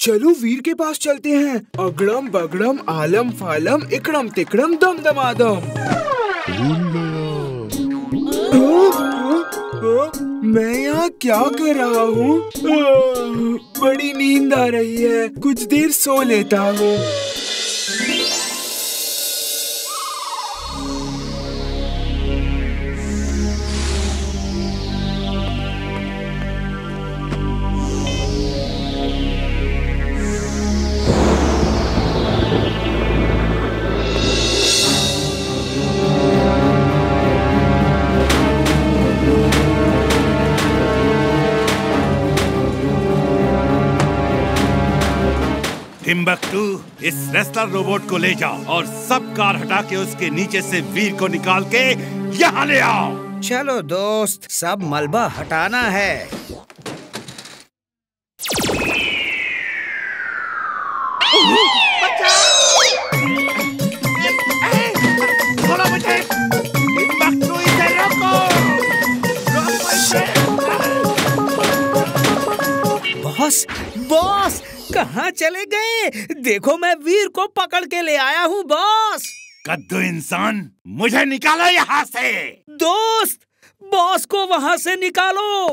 चलो वीर के पास चलते हैं। अगड़म बगड़म आलम फालम इकड़म तिकड़म दम दमादम। मैं यहाँ क्या कर रहा हूँ? बड़ी नींद आ रही है, कुछ देर सो लेता हूँ। टिम्बक्टू, इस रेसलर रोबोट को ले जाओ और सब कार हटा के उसके नीचे से वीर को निकाल के यहाँ ले आओ। चलो दोस्त, सब मलबा हटाना है। टिम्बक्टू, इसे रोको। बॉस, बॉस, कहाँ चले गए? देखो मैं वीर को पकड़ के ले आया हूँ बॉस। कद्दू इंसान, मुझे निकालो यहाँ से। दोस्त, बॉस को वहाँ से निकालो।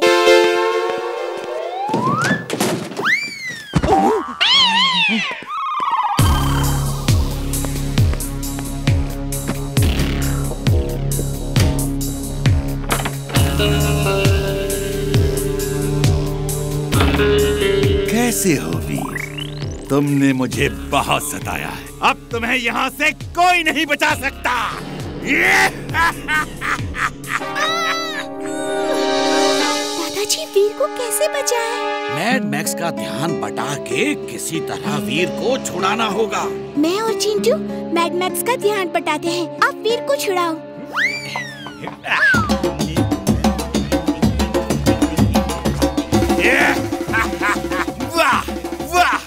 कैसे हो वीर? तुमने मुझे बहुत सताया है, अब तुम्हें यहाँ से कोई नहीं बचा सकता। दादाजी, वीर को कैसे बचाएं? मैड मैक्स का ध्यान बटा के किसी तरह वीर को छुड़ाना होगा। मैं और चिंटू मैड मैक्स का ध्यान बटाते हैं, अब वीर को छुड़ाओ। वाह वाह,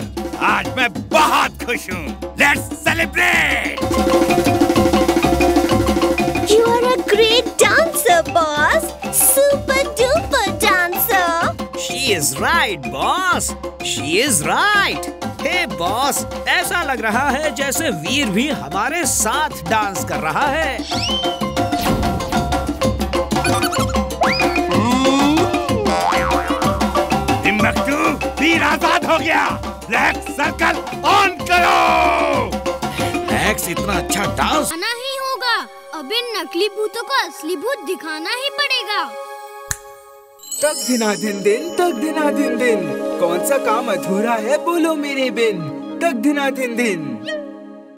आज मैं बहुत खुश हूँ। Let's celebrate. You are a great dancer, boss. Super duper dancer. She is right, boss. She is right. Hey boss, ऐसा लग रहा है जैसे वीर भी हमारे साथ डांस कर रहा है। टिम्बक्टू, वीर आजाद हो गया। ब्लैक सर्कल ऑन करो। मैक्स इतना अच्छा डांस आना ही होगा। अब इन नकली भूतों को असली भूत दिखाना ही पड़ेगा। तक दिना दिन दिन, तक दिना दिन दिन, कौन सा काम अधूरा है बोलो मेरे बिन। तक दिना दिन दिन।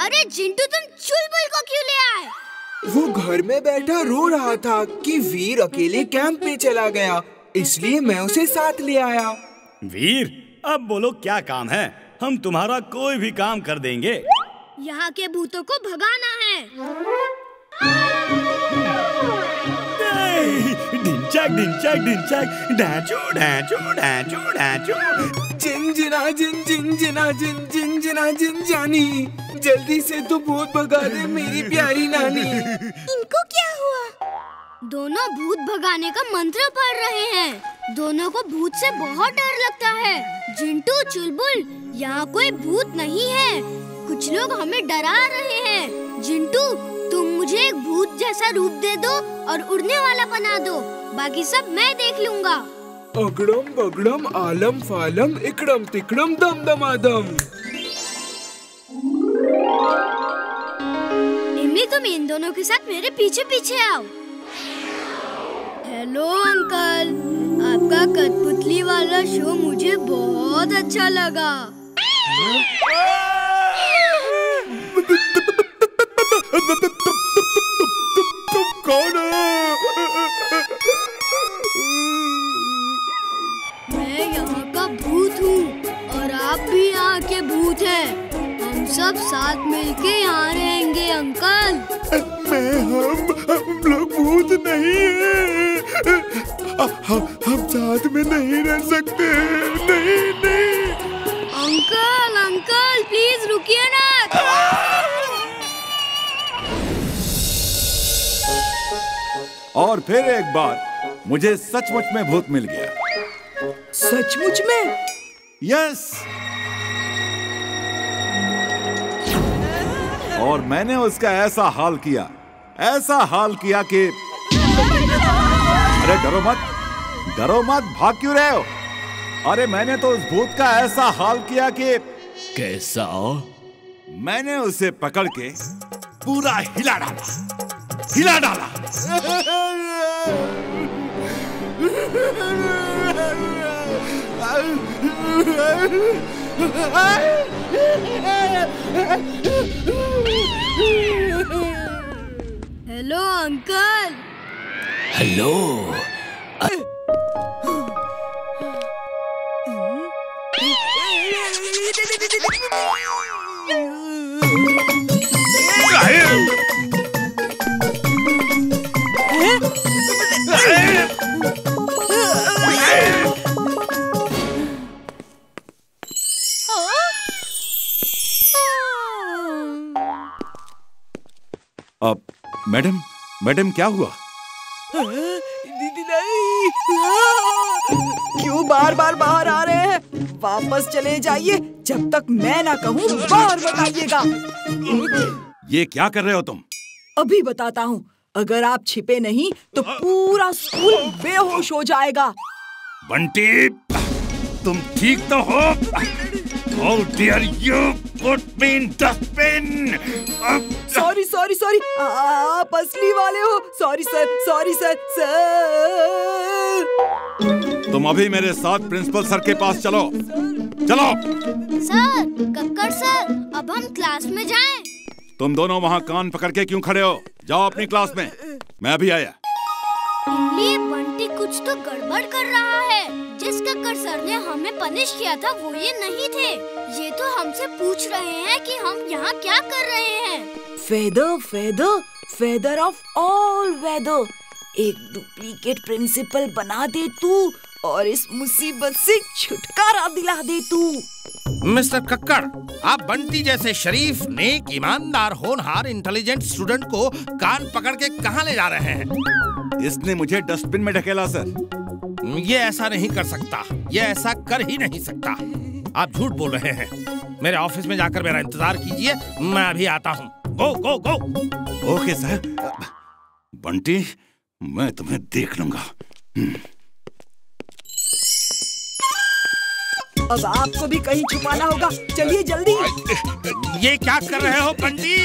अरे जिंटू, तुम चुलबुल को क्यों ले आए? वो घर में बैठा रो रहा था कि वीर अकेले कैंप में चला गया, इसलिए मैं उसे साथ ले आया। वीर, अब बोलो क्या काम है? हम तुम्हारा कोई भी काम कर देंगे। यहाँ के भूतों को भगाना है। ढिंचैक ढिंचैक ढिंचैक, ढांचू ढांचू ढांचू ढांचू। जिंजना जिन जिंजना जिन जिंजना जिन जानी, जल्दी से तो भूत भगा दे मेरी प्यारी नानी। इनको क्या हुआ? दोनों भूत भगाने का मंत्र पढ़ रहे हैं। दोनों को भूत से बहुत डर लगता है। जिंटू, चुलबुल, यहाँ कोई भूत नहीं है। कुछ लोग हमें डरा रहे हैं। जिंटू, तुम मुझे एक भूत जैसा रूप दे दो और उड़ने वाला बना दो, बाकी सब मैं देख लूँगा। अगड़म बगड़म आलम फालम इकड़म तिकड़म दम दमादम। इमली, तुम इन दोनों के साथ मेरे पीछे पीछे आओ। हेलो अंकल, आपका कठपुतली वाला शो मुझे बहुत अच्छा लगा। तुम कौन हो? मैं यहाँ का भूत हूँ और आप भी यहाँ के भूत हैं। हम सब साथ मिलके यहाँ रहेंगे अंकल। हम लोग भूत नहीं हैं। हम साथ में नहीं रह सकते। नहीं नहीं। अंकल, अंकल, प्लीज रुकिए ना। और फिर एक बार मुझे सचमुच में भूत मिल गया। सचमुच में? यस, और मैंने उसका ऐसा हाल किया कि अरे डरो मत, भाग क्यों रहे हो? अरे मैंने तो उस भूत का ऐसा हाल किया कि कैसा? मैंने उसे पकड़ के पूरा हिला डाला। Hello uncle. हेलो। मैडम क्या हुआ? क्यों बार बार बाहर आ रहे हैं? वापस चले जाइए, जब तक मैं ना कहूँ बाहर बताइएगा। ये क्या कर रहे हो तुम? अभी बताता हूँ। अगर आप छिपे नहीं तो पूरा स्कूल बेहोश हो जाएगा। बंटी, तुम ठीक तो हो? How dare you put me in dustbin? Sorry, आप असली वाले हो। Sorry sir. तुम अभी मेरे साथ प्रिंसिपल सर के पास चलो। सर, कक्कड़ सर, अब हम क्लास में जाएं? तुम दोनों वहाँ कान पकड़ के क्यों खड़े हो? जाओ अपनी क्लास में, मैं अभी आया। ये बंटी कुछ तो गड़बड़ कर रहा है। जिस कक्कड़ सर ने हमें पनिश किया था वो ये नहीं थे। ये तो हमसे पूछ रहे हैं कि हम यहाँ क्या कर रहे हैं। फेदर ऑफ ऑल वेदर, एक डुप्लीकेट प्रिंसिपल बना दे तू और इस मुसीबत से छुटकारा दिला दे तू। मिस्टर कक्कड़, आप बंटी जैसे शरीफ, नेक, ईमानदार, होनहार, इंटेलिजेंट स्टूडेंट को कान पकड़ के कहाँ ले जा रहे हैं? इसने मुझे डस्टबिन में ढकेला सर। ये ऐसा नहीं कर सकता, ये ऐसा कर ही नहीं सकता। आप झूठ बोल रहे हैं। मेरे ऑफिस में जाकर मेरा इंतजार कीजिए, मैं अभी आता हूँ। गो। Okay sir. बंटी, मैं तुम्हें देख लूंगा। अब आपको भी कहीं छुपाना होगा, चलिए जल्दी। ये क्या कर रहे हो बंटी?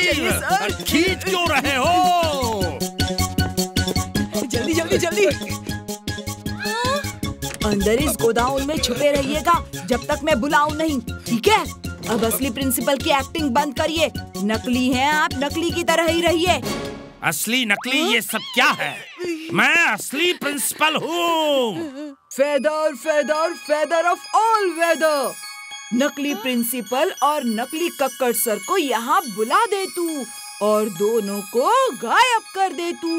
खींच क्यों रहे हो? जल्दी। अंदर इस गोदाउन में छुपे रहिएगा जब तक मैं बुलाऊं नहीं, ठीक है? अब असली प्रिंसिपल की एक्टिंग बंद करिए। नकली हैं आप, नकली की तरह ही रहिए। असली नकली ये सब क्या है? मैं असली प्रिंसिपल हूँ। फेदर ऑफ ऑल वेदर, नकली प्रिंसिपल और नकली कक्कड़ सर को यहाँ बुला दे तू और दोनों को गायब कर दे तू।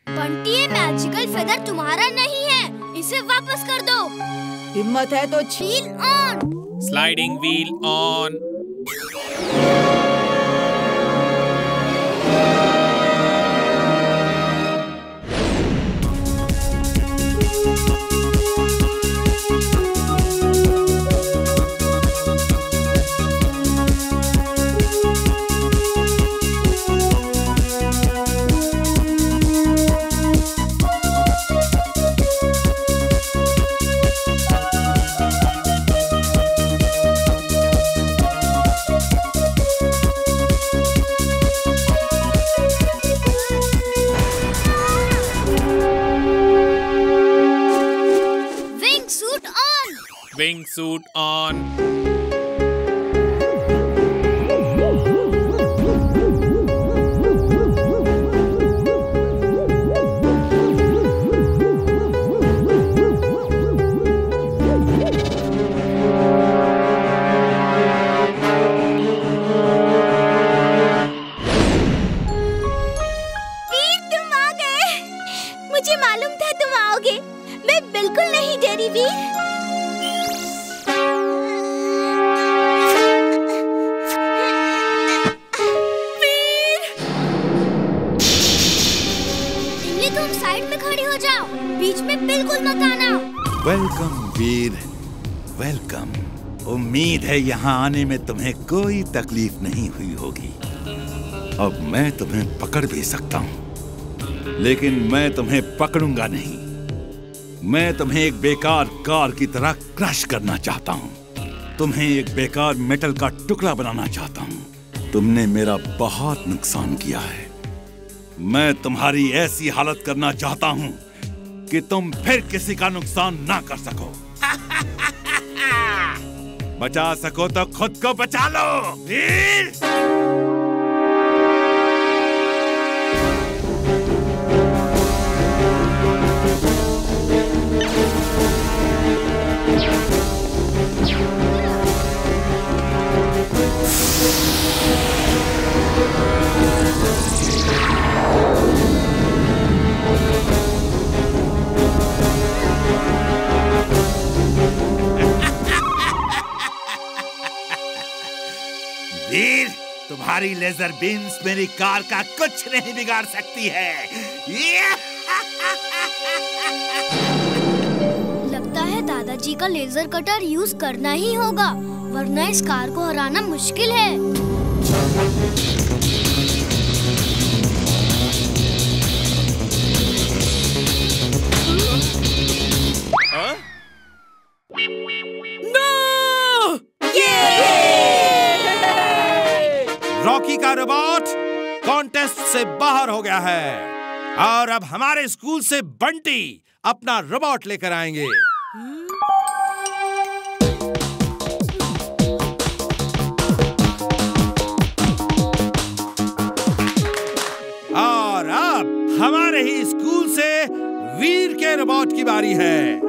बंटी, ये मैजिकल फेदर तुम्हारा नहीं है, इसे वापस कर दो। हिम्मत है तो wheel on. Sliding wheel on. Wing suit on. मुझे मालूम था तुम आओगे। मैं बिल्कुल नहीं डरी वीर। इमली, तुम साइड में खड़ी हो जाओ, बीच में बिल्कुल मत आना। वेलकम वीर, वेलकम। उम्मीद है यहाँ आने में तुम्हें कोई तकलीफ नहीं हुई होगी। अब मैं तुम्हें पकड़ भी सकता हूँ, लेकिन मैं तुम्हें पकड़ूंगा नहीं। मैं तुम्हें एक बेकार कार की तरह क्रश करना चाहता हूँ। तुम्हें एक बेकार मेटल का टुकड़ा बनाना चाहता हूँ। तुमने मेरा बहुत नुकसान किया है। मैं तुम्हारी ऐसी हालत करना चाहता हूँ कि तुम फिर किसी का नुकसान ना कर सको। बचा सको तो खुद को बचा लो, वीर। वीर, तुम्हारी लेजर बीम्स मेरी कार का कुछ नहीं बिगाड़ सकती है। लगता है दादाजी का लेजर कटर यूज करना ही होगा, वरना इस कार को हराना मुश्किल है। रॉकी का रोबोट कॉन्टेस्ट से बाहर हो गया है और अब हमारे स्कूल से बंटी अपना रोबोट लेकर आएंगे। और अब हमारे ही स्कूल से वीर के रोबोट की बारी है।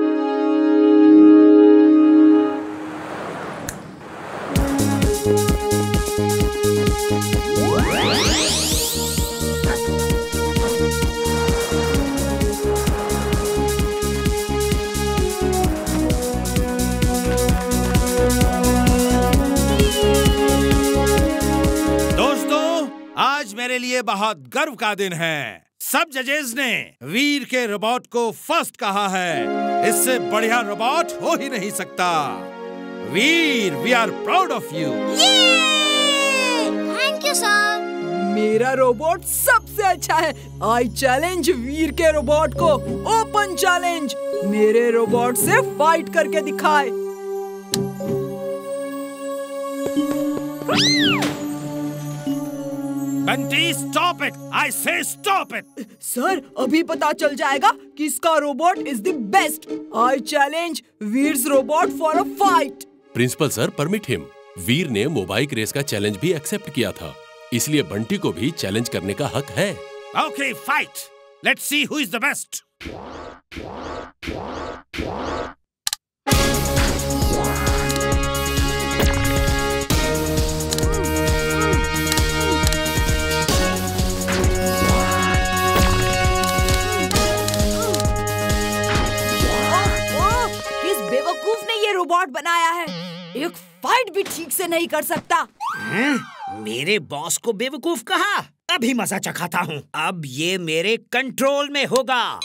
आज मेरे लिए बहुत गर्व का दिन है। सब जजेस ने वीर के रोबोट को फर्स्ट कहा है। इससे बढ़िया रोबोट हो ही नहीं सकता। Veer, we are proud of you. Thank you sir. मेरा रोबोट सबसे अच्छा है। आई चैलेंज वीर के रोबोट को। ओपन चैलेंज, मेरे रोबोट से फाइट करके दिखाए। Bunty, stop it! आई से स्टॉप इट! सर, अभी पता चल जाएगा किसका robot is the best. I challenge Veer's robot for a fight. Principal sir, permit him. Veer ने मोबाइक रेस का चैलेंज भी एक्सेप्ट किया था, इसलिए बंटी को भी चैलेंज करने का हक है। Okay, fight. Let's see who is the best. Robot बनाया है, एक फाइट भी ठीक से नहीं कर सकता। मेरे बॉस को बेवकूफ कहा, अभी मजा चखाता हूँ। अब ये मेरे कंट्रोल में होगा।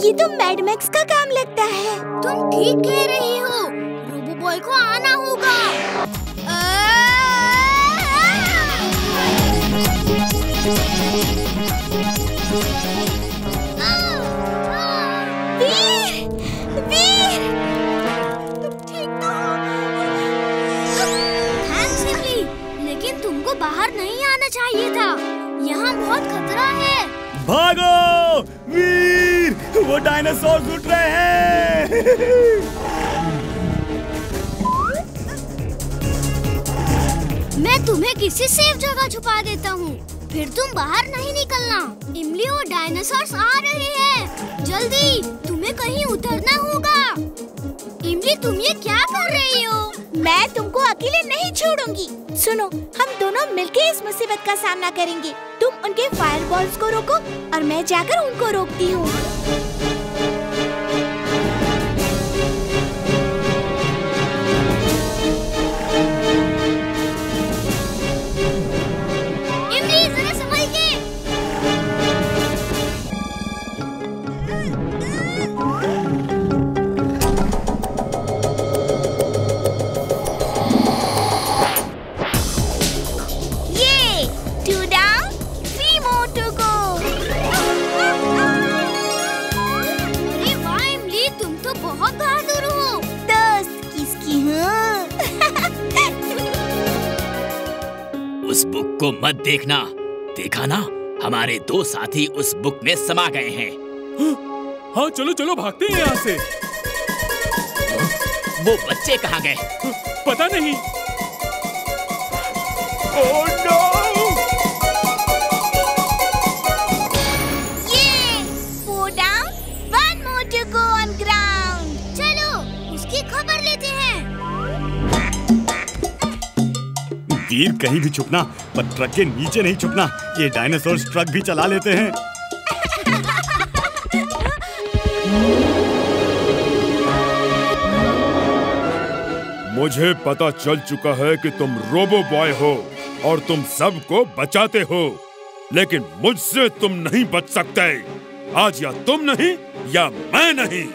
ये तो मैड मैक्स का काम लगता है। तुम ठीक कह रही हो, रोबो बॉय को आना होगा। वीर, वीर, तुम ठीक तो हो? थैंक्स इमली, लेकिन तुमको बाहर नहीं आना चाहिए था। यहाँ बहुत खतरा है। भागो वीर, वो डायनासोर उठ रहे हैं। मैं तुम्हें किसी सेफ जगह छुपा देता हूँ। फिर तुम बाहर नहीं निकलना। इमली और डायनासोर्स आ रहे हैं। जल्दी, तुम्हें कहीं उतरना होगा। इमली, तुम ये क्या कर रही हो? मैं तुमको अकेले नहीं छोड़ूंगी। सुनो, हम दोनों मिलके इस मुसीबत का सामना करेंगे। तुम उनके फायरबॉल्स को रोको और मैं जाकर उनको रोकती हूँ। इमली, जरा संभल के। उस बुक को मत देखना। देखा ना, हमारे दो साथी उस बुक में समा गए हैं। हाँ चलो चलो भागते हैं यहाँ से। वो बच्चे कहाँ गए? पता नहीं। Oh no! ये 4 down, 1 more to go on ground. चलो, उसकी खबर लेते हैं। वीर, कहीं भी छुपना, पर ट्रक के नीचे नहीं छुपना। ये डायनासोर्स ट्रक भी चला लेते हैं। मुझे पता चल चुका है कि तुम रोबो बॉय हो और तुम सबको बचाते हो, लेकिन मुझसे तुम नहीं बच सकते। आज या तुम नहीं या मैं नहीं।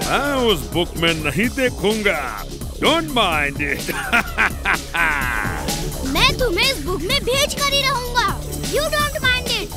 मैं उस बुक में नहीं देखूंगा। Don't mind it. मैं तुम्हें इस बुक में भेज कर ही रहूंगा। You don't mind it.